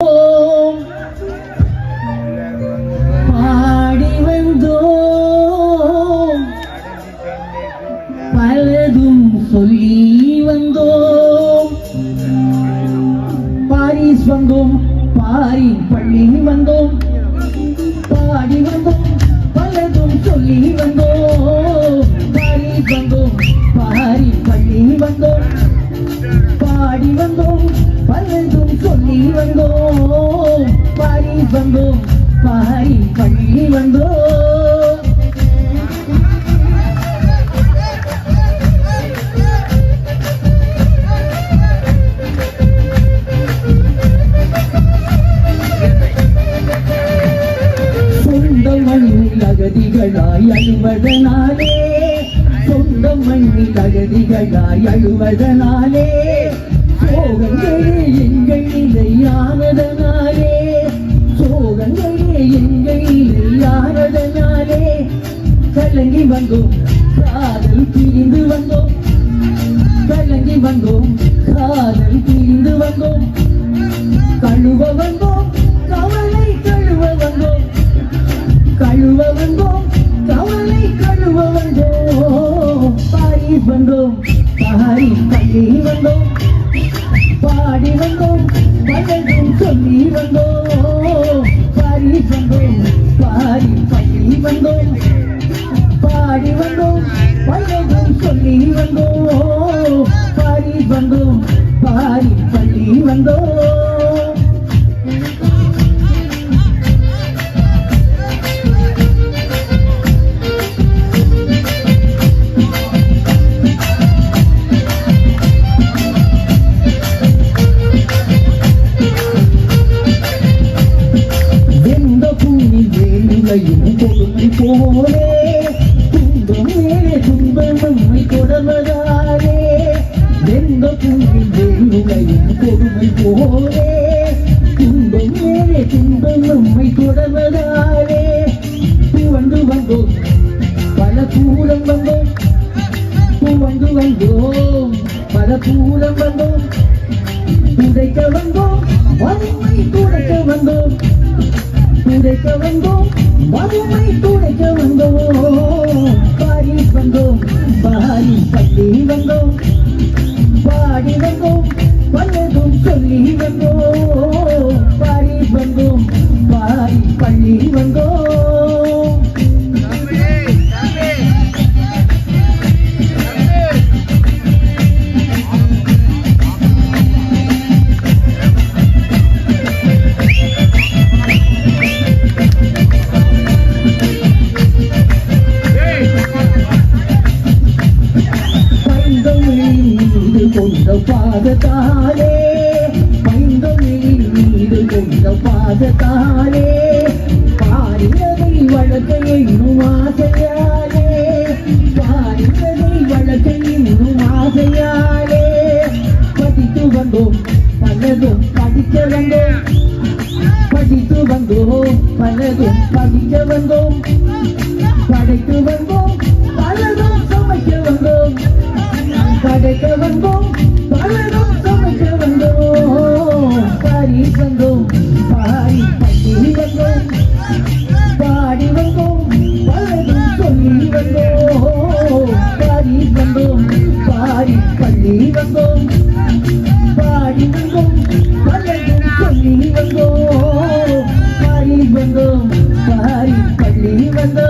பாடி வந்தோம், பலதும் சொல்லி வந்தோம். பாரிஸ் வந்தோம், பாரின் பள்ளி வந்தோம். பாடி வந்தோம், பலதும் சொல்லி வந்தோம். பாரிஸ் வந்தோம், பாரின் பள்ளி வந்தோம். பாடி வந்தோம், பலதும் சொல்லி வந்தோம். பாரிஸ் வந்தோம், பாரின் பள்ளி வந்தோம். சொந்த மண்ணில் அகதிகளாய் அழுவதனாலே, சொந்த மண்ணில் அகதிகளாய் அழுவதனாலே, சோகங்களே எங்கள் நிலையானதனாலே, சோகங்களே எங்கள் நிலையானதனாலே, கலங்கி வந்தோம், காதல் பிரிந்து வந்தோம். கலங்கி வந்தோம், காதல் பிரிந்து வந்தோம். கழுவ வந்தோம், கவலை கழுவ வந்தோம். கழுவ வந்தோம், கவலை கழுவ வந்தோம். பாரிஸ் வந்தோம், பாரிஸ் பள்ளி வந்தோம். பாடி வந்தோம், பலதும் சொல்லி வந்தோம். பாரிஸ் வந்தோம், பாரிஸ் பள்ளி வந்தோம். பாடி வந்தோம், பலதும் சொல்லி வந்தோம். பாரிஸ் வந்தோம், பாரிஸ் பள்ளி வந்தோம். கொடுமை போலே துன்பம் மேலே துன்பம் நம்மை தொடர்வதாலே, எந்த பூவின் வேலுகையும் கொடுமை போலே துன்பம் மேலே துன்பம் நம்மை தொடர்வதாலே, துவண்டு வந்தோம், பல தூரம் வந்தோம். துவண்டு வந்தோம், பல தூரம் வந்தோம். துடைக்க வந்தோம், வறுமை துடைக்க வந்தோம். துடைக்க வந்தோம், வறுமை துடைக்க வந்தோம். பாரிஸ் வந்தோம், பாரிஸ் பள்ளி வந்தோம். பாடி வந்தோம், பலதும் சொல்லி வந்தோம். பாரிஸ் வந்தோம், பாரிஸ் பள்ளி வந்தோம். கொண்ட பாதத்தாலே, பைந்தமிழில் மீது கொண்ட பாதத்தாலே, பாரினதை வழக்க என்னும் ஆசையாலே, பாரினதை வழக்க என்னும் ஆசையாலே, படித்து வந்தோம், பலதும் படிக்க வந்தோம். படித்து வந்தோம், பலதும் படிக்க வந்தோம். படைத்து வந்தோம், பலதும் சமைக்க வந்தோம். படைக்க வந்தோம், பலதும் சமைக்க வந்தோம். பாரிஸ் வந்தோம், பாரிஸ் பள்ளி வந்தோம். பாடி வந்தோம், பலதும் சொல்லி வந்தோம். பாரிஸ் வந்தோம், பாரிஸ் பள்ளி வந்தோம். பாடி வந்தோம், பலதும் சொல்லி வந்தோம். பாரிஸ் வந்தோம், பாரிஸ் பள்ளி வந்தோம்.